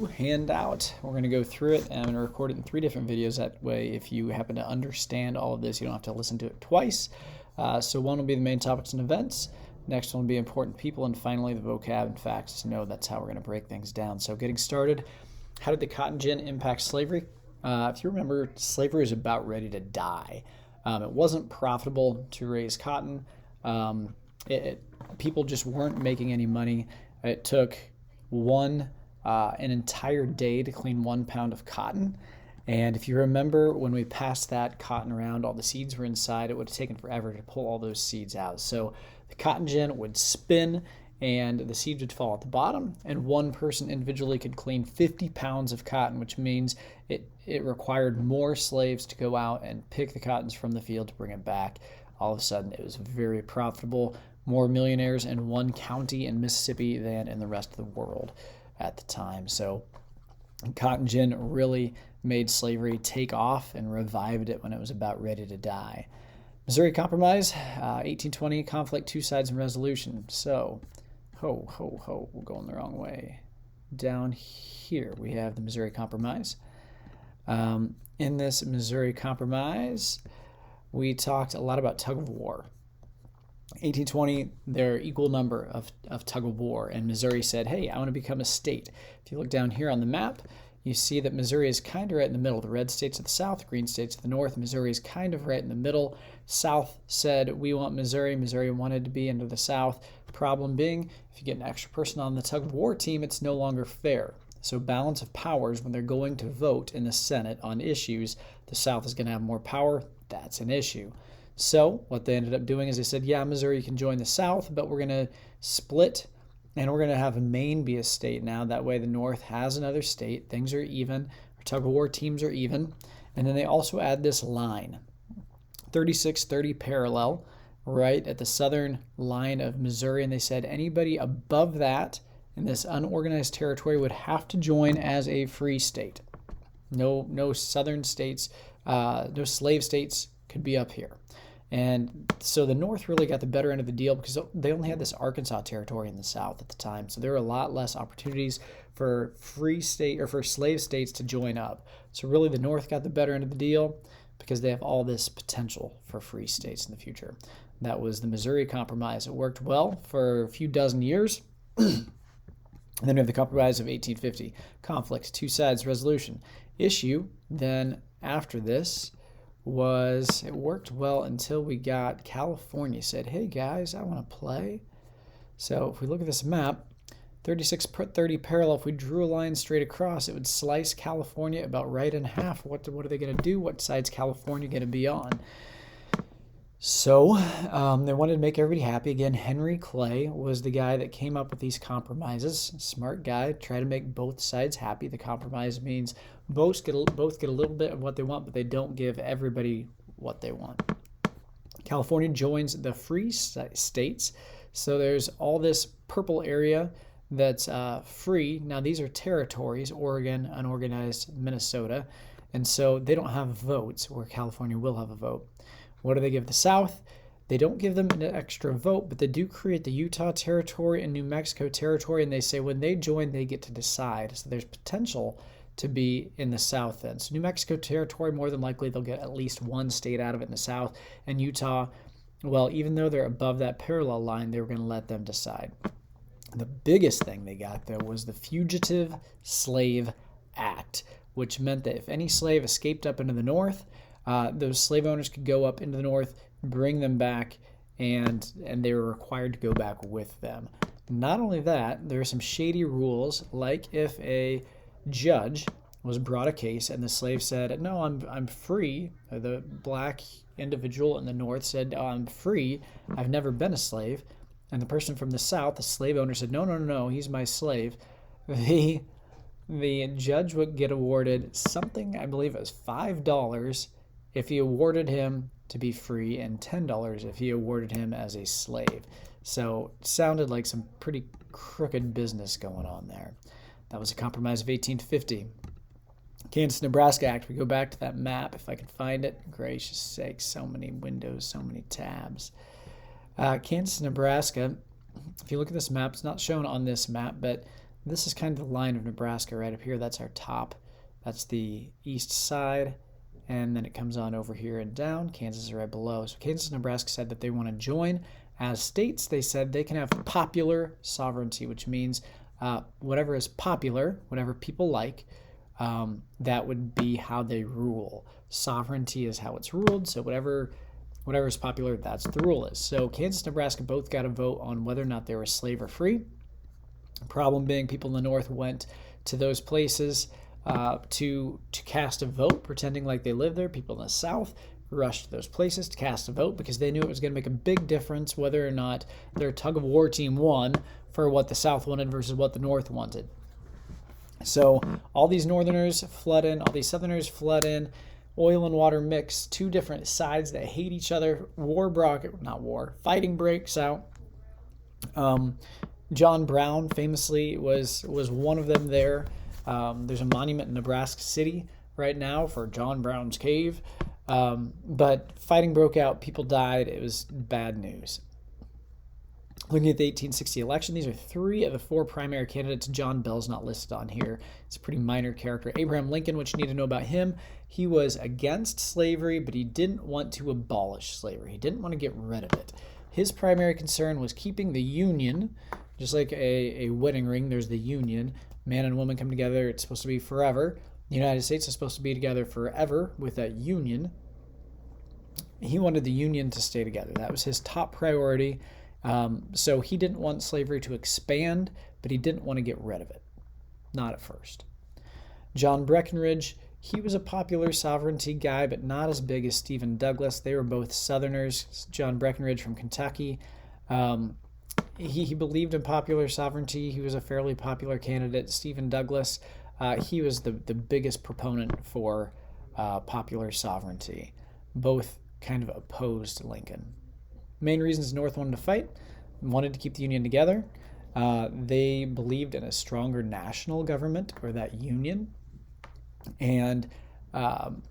handout. We're going to go through it, and I'm going to record it in 3 different videos. That way, if you happen to understand all of this, you don't have to listen to it twice. So one will be the main topics and events. Next one will be important people, and finally the vocab and facts to know. That's how we're going to break things down. So getting started, how did the cotton gin impact slavery? If you remember, slavery was about ready to die. It wasn't profitable to raise cotton. People just weren't making any money. It took an entire day to clean 1 pound of cotton. And if you remember, when we passed that cotton around, all the seeds were inside. It would have taken forever to pull all those seeds out. So the cotton gin would spin and the seeds would fall at the bottom, and one person individually could clean 50 pounds of cotton, which means it required more slaves to go out and pick the cottons from the field to bring it back. All of a sudden, it was very profitable. More millionaires in one county in Mississippi than in the rest of the world at the time. So cotton gin really made slavery take off and revived it when it was about ready to die. Missouri Compromise, 1820, conflict, 2 sides, and resolution. So, we're going the wrong way. Down here we have the Missouri Compromise. In this Missouri Compromise, we talked a lot about tug of war. 1820, there are equal number of tug of war, and Missouri said, hey, I want to become a state. If you look down here on the map, you see that Missouri is kind of right in the middle. The red states of the south, green states of the north. Missouri is kind of right in the middle. South said, we want Missouri. Missouri wanted to be into the south. Problem being, if you get an extra person on the tug of war team, it's no longer fair. So balance of powers, when they're going to vote in the Senate on issues, the south is going to have more power. That's an issue. So what they ended up doing is they said, yeah, Missouri can join the South, but we're going to split, and we're going to have Maine be a state now. That way the North has another state. Things are even. Our tug of war teams are even. And then they also add this line, 3630 parallel, right at the southern line of Missouri. And they said anybody above that in this unorganized territory would have to join as a free state. No southern states, no slave states could be up here. And so the North really got the better end of the deal because they only had this Arkansas territory in the South at the time. So there were a lot less opportunities for free state or for slave states to join up. So really the North got the better end of the deal because they have all this potential for free states in the future. That was the Missouri Compromise. It worked well for a few dozen years. And then we have the Compromise of 1850. Conflict, 2 sides, resolution. Issue then after this was it worked well until we got California said, hey guys, I want to play. So if we look at this map, 3630 parallel, if we drew a line straight across, it would slice California about right in half. What are they going to do? What side's California going to be on? So they wanted to make everybody happy. Again, Henry Clay was the guy that came up with these compromises. Smart guy, try to make both sides happy. The compromise means both get a little bit of what they want, but they don't give everybody what they want. California joins the free states. So there's all this purple area that's free. Now these are territories, Oregon, unorganized Minnesota. And so they don't have votes where California will have a vote. What do they give the South? They don't give them an extra vote, but they do create the Utah Territory and New Mexico Territory, and they say when they join, they get to decide. So there's potential to be in the South then. So New Mexico Territory, more than likely, they'll get at least one state out of it in the South. And Utah, well, even though they're above that parallel line, they were going to let them decide. The biggest thing they got, though, was the Fugitive Slave Act, which meant that if any slave escaped up into the North, those slave owners could go up into the North, bring them back, and they were required to go back with them. Not only that, there are some shady rules, like if a judge was brought a case and the slave said, no, I'm free. The black individual in the North said, oh, I'm free. I've never been a slave. And the person from the South, the slave owner, said, no, he's my slave. The judge would get awarded something, I believe it was $5 if he awarded him to be free, and $10 if he awarded him as a slave. So it sounded like some pretty crooked business going on there. That was a compromise of 1850. Kansas-Nebraska Act. We go back to that map if I can find it. Gracious sakes, so many windows, so many tabs. Kansas-Nebraska, if you look at this map, it's not shown on this map, but This is kind of the line of Nebraska right up here. That's our top. That's the east side. And then it comes on over here and down. Kansas is right below. So Kansas and Nebraska said that they want to join as states. They said they can have popular sovereignty, which means whatever is popular, whatever people like, that would be how they rule. Sovereignty is how it's ruled. So whatever is popular, that's the rule is. So Kansas and Nebraska both got a vote on whether or not they were slave or free. Problem being, people in the North went to those places to cast a vote, pretending like they lived there. People in the South rushed to those places to cast a vote because they knew it was going to make a big difference whether or not their tug-of-war team won for what the South wanted versus what the North wanted. So all these Northerners flood in, all these Southerners flood in, oil and water mix, two different sides that hate each other. Fighting breaks out. John Brown famously was one of them there. There's a monument in Nebraska City right now for John Brown's cave. But fighting broke out, people died, it was bad news. Looking at the 1860 election, these are 3 of the 4 primary candidates. John Bell's not listed on here. It's a pretty minor character. Abraham Lincoln, what you need to know about him, he was against slavery, but he didn't want to abolish slavery. He didn't want to get rid of it. His primary concern was keeping the Union, just like a wedding ring, there's the Union. Man and woman come together, it's supposed to be forever. The United States is supposed to be together forever with that Union. He wanted the Union to stay together. That was his top priority. So he didn't want slavery to expand, but he didn't want to get rid of it. Not at first. John Breckinridge, he was a popular sovereignty guy, but not as big as Stephen Douglas. They were both Southerners. John Breckinridge from Kentucky. He believed in popular sovereignty. He was a fairly popular candidate. Stephen Douglas, he was the biggest proponent for popular sovereignty. Both kind of opposed Lincoln. Main reasons the North wanted to fight, wanted to keep the Union together. They believed in a stronger national government, or that Union. And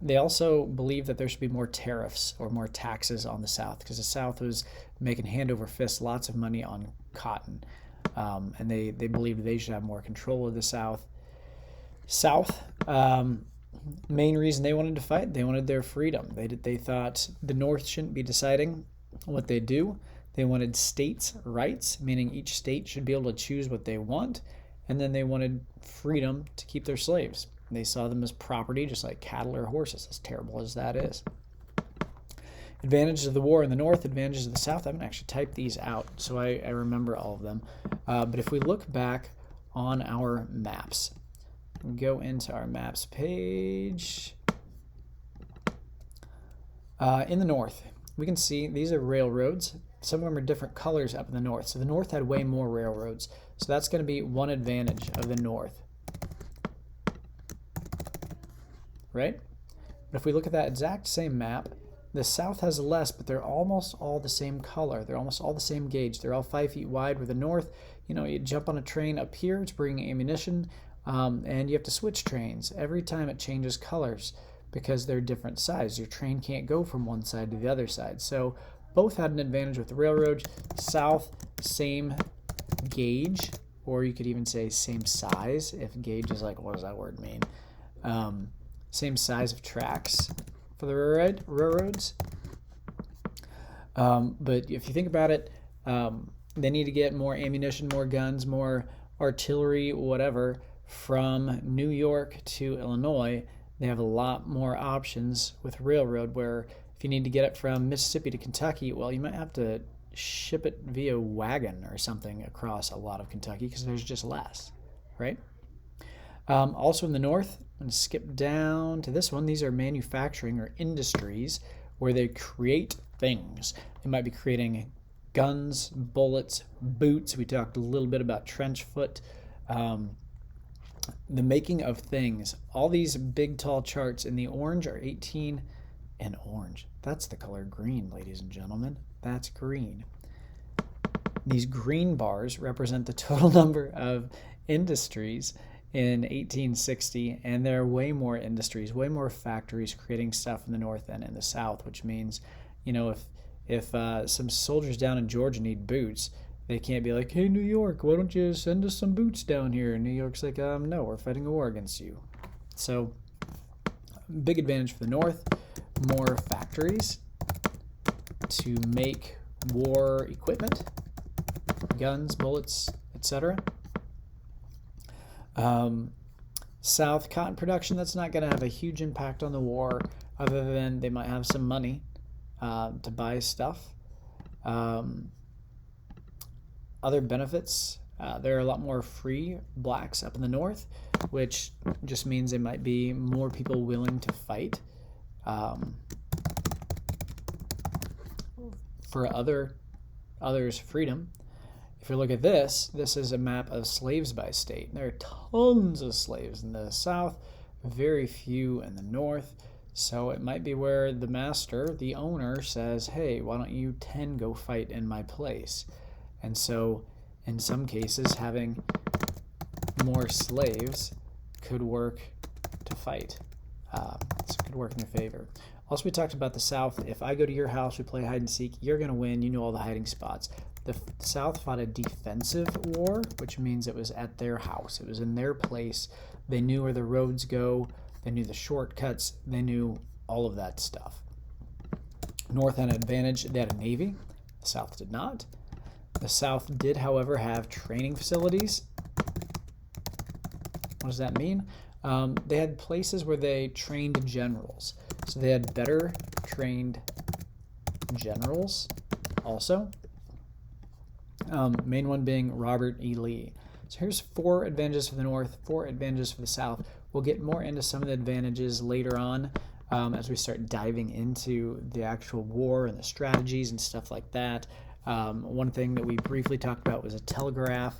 they also believed that there should be more tariffs or more taxes on the South, because the South was making hand over fist lots of money on cotton. And they believed they should have more control of the South. Main reason they wanted to fight, they wanted their freedom. They thought the North shouldn't be deciding what they do. They wanted states' rights, meaning each state should be able to choose what they want. And then they wanted freedom to keep their slaves. They saw them as property, just like cattle or horses, as terrible as that is. Advantages of the war in the North, advantages of the South. I haven't actually typed these out, so I remember all of them. But if we look back on our maps, we go into our maps page. In the North, we can see these are railroads. Some of them are different colors up in the North. So the North had way more railroads. So that's going to be one advantage of the North. Right? But if we look at that exact same map, the South has less, but they're almost all the same color. They're almost all the same gauge. They're all 5 feet wide, where the North, you jump on a train up here to bring ammunition, and you have to switch trains every time it changes colors because they're different size. Your train can't go from one side to the other side. So both had an advantage with the railroad. South, same gauge, or you could even say same size, if gauge is like, what does that word mean? Same size of tracks for the railroads. But if you think about it, they need to get more ammunition, more guns, more artillery, whatever, from New York to Illinois. They have a lot more options with railroad, where if you need to get it from Mississippi to Kentucky, well, you might have to ship it via wagon or something across a lot of Kentucky because there's just less, right? Also in the North, I'm going to skip down to this one. These are manufacturing or industries where they create things. They might be creating guns, bullets, boots. We talked a little bit about trench foot. The making of things. All these big, tall charts in the orange are 18 and orange. That's the color green, ladies and gentlemen. That's green. These green bars represent the total number of industries in 1860, and there are way more industries, way more factories creating stuff in the North than in the South, which means, if some soldiers down in Georgia need boots, They can't be like, hey, New York, why don't you send us some boots down here? And New York's like, no, we're fighting a war against you. So, big advantage for the North, more factories to make war equipment, guns, bullets, etc. South, cotton production, that's not going to have a huge impact on the war, other than they might have some money to buy stuff. Other benefits, there are a lot more free blacks up in the North, which just means there might be more people willing to fight for others' freedom. If you look at this is a map of slaves by state. There are tons of slaves in the South, very few in the North. So it might be where the master, the owner, says, hey, why don't you 10 go fight in my place? And so in some cases, having more slaves could work to fight. So it could work in your favor. Also, we talked about the South. If I go to your house, we play hide and seek, you're going to win. You know all the hiding spots. The South fought a defensive war, which means it was at their house. It was in their place. They knew where the roads go. They knew the shortcuts. They knew all of that stuff. North had an advantage. They had a navy. The South did not. The South did, however, have training facilities. What does that mean? They had places where they trained generals. So they had better trained generals also. Main one being Robert E. Lee. So here's 4 advantages for the North, 4 advantages for the South. We'll get more into some of the advantages later on as we start diving into the actual war and the strategies and stuff like that. One thing that we briefly talked about was a telegraph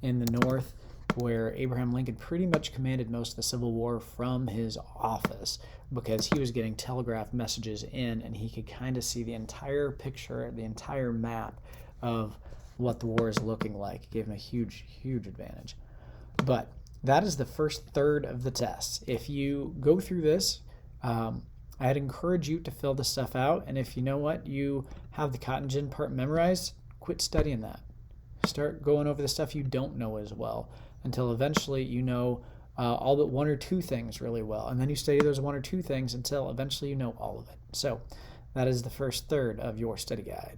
in the North, where Abraham Lincoln pretty much commanded most of the Civil War from his office because he was getting telegraph messages in, and he could kind of see the entire picture, the entire map of what the war is looking like. It gave him a huge, huge advantage. But that is the first third of the test. If you go through this, I'd encourage you to fill this stuff out. And if you know what, you have the cotton gin part memorized, quit studying that. Start going over the stuff you don't know as well until eventually you know all but 1 or 2 things really well. And then you study those 1 or 2 things until eventually you know all of it. So that is the first third of your study guide.